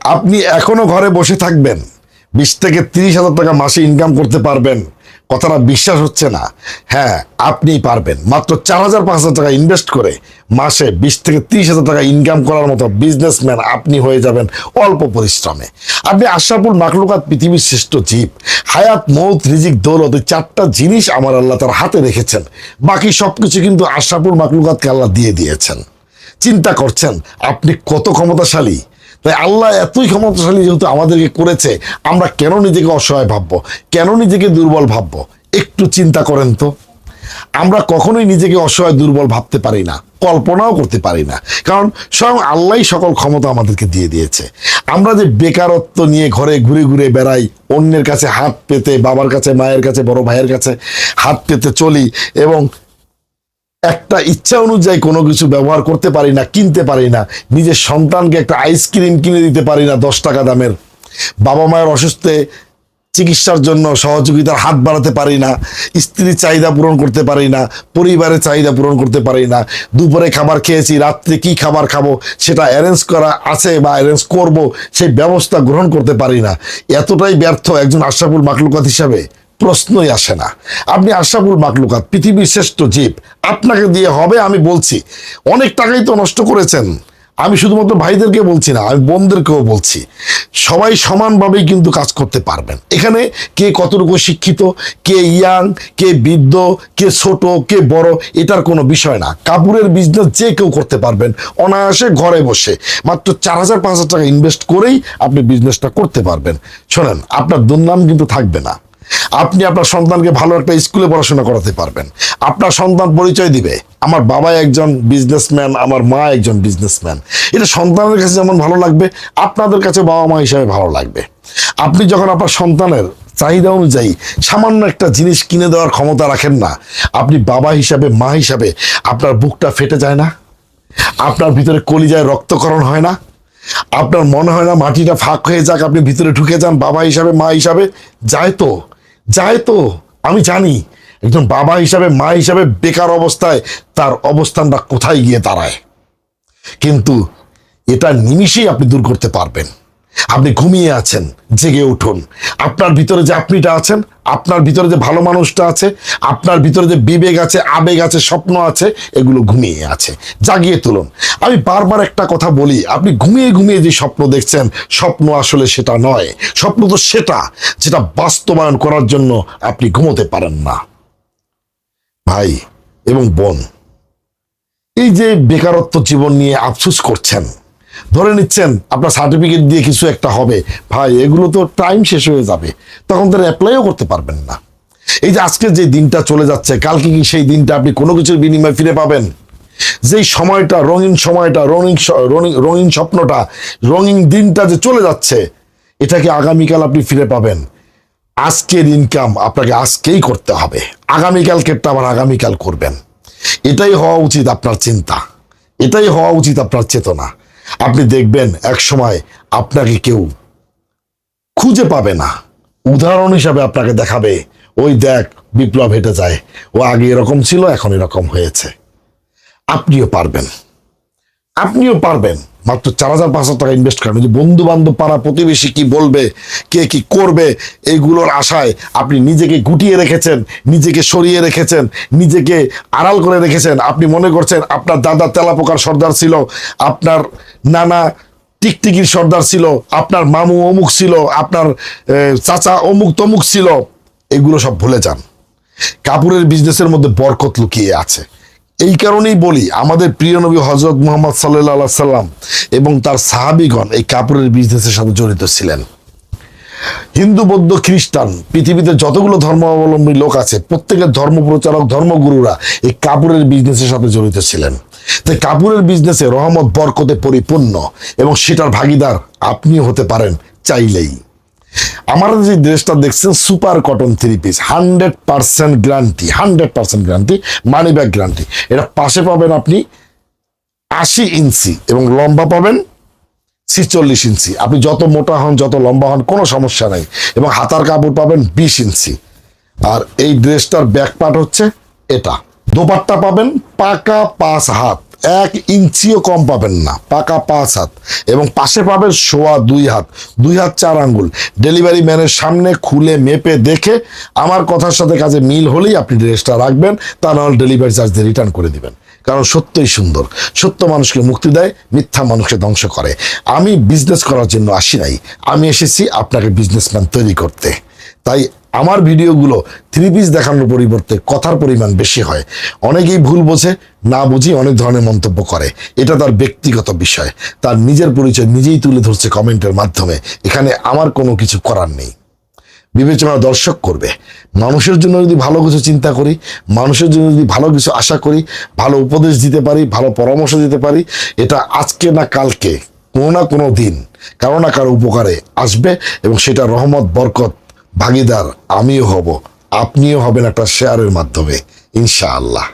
আপনি এখনো ঘরে বসে থাকবেন, 20 থেকে 30 হাজার টাকা মাসে ইনকাম করতে পারবেন, কথাটা বিশ্বাস হচ্ছে না? হ্যাঁ, আপনিই পারবেন। মাত্র 4,000-5,000 টাকা ইনভেস্ট করে মাসে 20 থেকে 30 হাজার টাকা ইনকাম করার মতো বিজনেসম্যান আপনি হয়ে যাবেন অল্প পরিশ্রমে। আপনি আশরাফুল মাখলুকাত, পৃথিবীর শ্রেষ্ঠ জীব। হায়াত, মৌত, রিজিক, দৌলত, এই 4টা জিনিস আমার আল্লাহ তার হাতে রেখেছেন। বাকি সবকিছু কিন্তু আশরাফুল মাখলুকাতকে আল্লাহ দিয়ে দিয়েছেন। চিন্তা করছেন আপনি কত ক্ষমতাশালী? তাই আল্লাহ এতই ক্ষমতাশালী যেহেতু আমাদেরকে করেছে, আমরা কেন নিজেকে অসহায় ভাববো, কেন নিজেকে দুর্বল ভাববো? একটু চিন্তা করেন তো। আমরা কখনোই নিজেকে অসহায় দুর্বল ভাবতে পারি না, কল্পনাও করতে পারি না, কারণ স্বয়ং আল্লাহই সকল ক্ষমতা আমাদেরকে দিয়ে দিয়েছে। আমরা যে বেকারত্ব নিয়ে ঘরে ঘুরে ঘুরে বেড়াই, অন্যের কাছে হাত পেতে, বাবার কাছে, মায়ের কাছে, বড় ভাইয়ের কাছে হাত পেতে চলি, এবং একটা ইচ্ছা অনুযায়ী কোনো কিছু ব্যবহার করতে পারি না, কিনতে পারি না। নিজের সন্তানকে একটা আইসক্রিম কিনে দিতে পারি না 10 টাকা দামের। বাবা মায়ের অসুস্থে চিকিৎসার জন্য সহযোগিতার হাত বাড়াতে পারি না। স্ত্রীর চাহিদা পূরণ করতে পারি না, পরিবারের চাহিদা পূরণ করতে পারি না। দুপুরে খাবার খেয়েছি, রাত্রে কি খাবার খাবো সেটা অ্যারেঞ্জ করা আছে বা অ্যারেঞ্জ করব, সেই ব্যবস্থা গ্রহণ করতে পারি না। এতটাই ব্যর্থ একজন আশরাফুল মাখলুকাত হিসাবে প্রশ্নই আসে না। আপনি আশরাফুল মাখলুকাত, পৃথিবীর শ্রেষ্ঠ জীব। আপনাকে দিয়ে হবে, আমি বলছি। অনেক টাকাই তো নষ্ট করেছেন। আমি শুধুমাত্র ভাইদেরকে বলছি না, আমি বোনদেরকেও বলছি। সবাই সমানভাবেই কিন্তু কাজ করতে পারবেন। এখানে কে কতটুকু শিক্ষিত, কে ইয়াং, কে বৃদ্ধ, কে ছোট, কে বড়, এটার কোনো বিষয় না। কাপড়ের বিজনেস যে কেউ করতে পারবেন অনায়াসে, ঘরে বসে। মাত্র 4,000-5,000 টাকা ইনভেস্ট করেই আপনি বিজনেসটা করতে পারবেন। শোনেন, আপনার দুর্নাম কিন্তু থাকবে না। আপনি আপনার সন্তানকে ভালো একটা স্কুলে পড়াশোনা করাতে পারবেন। আপনার সন্তান পরিচয় দিবে, আমার বাবা একজন বিজনেসম্যান, আমার মা একজন বিজনেসম্যান। এটা সন্তানের কাছে যেমন ভালো লাগবে, আপনাদের কাছে বাবা মা হিসাবে ভালো লাগবে। আপনি যখন আপনার সন্তানের চাহিদা অনুযায়ী সামান্য একটা জিনিস কিনে দেওয়ার ক্ষমতা রাখেন না, আপনি বাবা হিসাবে, মা হিসাবে আপনার বুকটা ফেটে যায় না? আপনার ভিতরে কলিজায় রক্তকরণ হয় না? আপনার মনে হয় না মাটিটা ফাঁক হয়ে যাক, আপনি ভিতরে ঢুকে যান বাবা হিসাবে, মা হিসাবে? যায় তো, যায় তো। আমি জানি একজন বাবা হিসাবে, মা হিসাবে বেকার অবস্থায় তার অবস্থানটা কোথায় গিয়ে দাঁড়ায়। কিন্তু এটা নিমিষেই আপনি দূর করতে পারবেন। আপনি ঘুমিয়ে আছেন, জেগে উঠুন। আপনার ভিতরে যে আপনিটা আছেন, আপনার ভিতরে যে ভালো মানুষটা আছে, আপনার ভিতরে যে বিবেক আছে, আবেগ আছে, স্বপ্ন আছে, এগুলো ঘুমিয়ে আছে। জাগিয়ে তুলুন। আমি বারবার একটা কথা বলি, আপনি ঘুমিয়ে ঘুমিয়ে যে স্বপ্ন দেখছেন, স্বপ্ন আসলে সেটা নয়। স্বপ্ন তো সেটা যেটা বাস্তবায়ন করার জন্য আপনি ঘুমোতে পারেন না। ভাই এবং বোন, এই যে বেকারত্ব জীবন নিয়ে আফসোস করছেন, ধরে নিচ্ছেন আপনার সার্টিফিকেট দিয়ে কিছু একটা হবে, ভাই এগুলো তো টাইম শেষ হয়ে যাবে, তখন তারা অ্যাপ্লাইও করতে পারবেন না। এই যে আজকে যে দিনটা চলে যাচ্ছে, কালকে কি সেই দিনটা আপনি কোনো কিছুর বিনিময়ে ফিরে পাবেন? যেই সময়টা, রঙিন সময়টা, রঙিন স্বপ্নটা, রঙিন দিনটা যে চলে যাচ্ছে, এটাকে আগামীকাল আপনি ফিরে পাবেন। আজকের ইনকাম আপনাকে আজকেই করতে হবে, আগামীকালকেরটা আবার আগামীকাল করবেন। এটাই হওয়া উচিত আপনার চিন্তা, এটাই হওয়া উচিত আপনার চেতনা। আপনি দেখবেন এক সময় আপনাকে কেউ খুঁজে পাবে না, উদাহরণ হিসাবে আপনাকে দেখাবে, ওই দেখ বিপ্লব হেঁটে যায়, ও আগে এরকম ছিল, এখন এরকম হয়েছে। আপনিও পারবেন, আপনিও পারবেন। মাত্র 4,000-5,000 টাকা ইনভেস্ট করেন। যে বন্ধু বান্ধব, পাড়া প্রতিবেশী কি বলবে, কে কি করবে, এইগুলোর আশায় আপনি নিজেকে গুটিয়ে রেখেছেন, নিজেকে সরিয়ে রেখেছেন, নিজেকে আড়াল করে রেখেছেন। আপনি মনে করছেন আপনার দাদা তেলাপোকার সর্দার ছিল, আপনার নানা টিকটিকির সর্দার ছিল, আপনার মামু অমুক ছিল, আপনার চাচা অমুক তমুক ছিল। এগুলো সব ভুলে যান। কাপড়ের বিজনেসের মধ্যে বরকত লুকিয়ে আছে। এই কারণেই বলি, আমাদের প্রিয় নবী হযরত মুহাম্মদ সাল্লাল্লাহু আলাইহি সাল্লাম এবং তার সাহাবীগণ এই কাপড়ের বিজনেসের সাথে জড়িত ছিলেন। হিন্দু, বৌদ্ধ, খ্রিস্টান, পৃথিবীতে যতগুলো ধর্মাবলম্বী লোক আছে, প্রত্যেকের ধর্মপ্রচারক, ধর্মগুরুরা এই কাপড়ের বিজনেসের সাথে জড়িত ছিলেন। তাই কাপড়ের বিজনেসে রহমত, বরকতে পরিপূর্ণ, এবং সেটার ভাগিদার আপনিও হতে পারেন চাইলেই। আমার যে ড্রেসটা দেখছেন, super cotton 3 piece, 100% guarantee, 100% guarantee, money bag guarantee. এটা পাশে পাবেন আপনি 80 ইঞ্চি এবং লম্বা পাবেন 46 ইঞ্চি। আপনি যত মোটা হন, যত লম্বা হন, কোনো সমস্যা নাই। এবং হাতার কাপড় পাবেন 20 ইঞ্চি। আর এই ড্রেসটার ব্যাক পার্ট হচ্ছে এটা। দোপাট্টা পাবেন পাকা 5 হাত, 1 ইঞ্চিও কম পাবেন না, পাকা 5 হাত, এবং পাশে পাবেন 2.25 হাত, 2 হাত 4 আঙ্গুল। ডেলিভারি ম্যানের সামনে খুলে মেপে দেখে আমার কথার সাথে কাজে মিল হলেই আপনি ড্রেসটা রাখবেন, তা নাহলে ডেলিভারি চার্জ দিয়ে রিটার্ন করে দিবেন। কারণ সত্যই সুন্দর, সত্য মানুষকে মুক্তি দেয়, মিথ্যা মানুষকে ধ্বংস করে। আমি বিজনেস করার জন্য আসি নাই, আমি এসেছি আপনাকে বিজনেসম্যান তৈরি করতে। তাই আমার ভিডিওগুলো 3 পিস দেখানোর পরিবর্তে কথার পরিমাণ বেশি হয়। অনেকেই ভুল বোঝে, না বুঝি অনেক ধরনের মন্তব্য করে, এটা তার ব্যক্তিগত বিষয়। তার নিজের পরিচয় নিজেই তুলে ধরছে কমেন্টের মাধ্যমে, এখানে আমার কোনো কিছু করার নেই। বিবেচনা দর্শক করবে। মানুষের জন্য যদি ভালো কিছু চিন্তা করি, মানুষের জন্য যদি ভালো কিছু আশা করি, ভালো উপদেশ দিতে পারি, ভালো পরামর্শ দিতে পারি, এটা আজকে না কালকে, কোনো না কোনো দিন কারো না কারো উপকারে আসবে, এবং সেটা রহমত বরকত ভাগিদার আমিও হব, আপনিও হবেন একটা শেয়ারের মাধ্যমে, ইনশাআল্লাহ।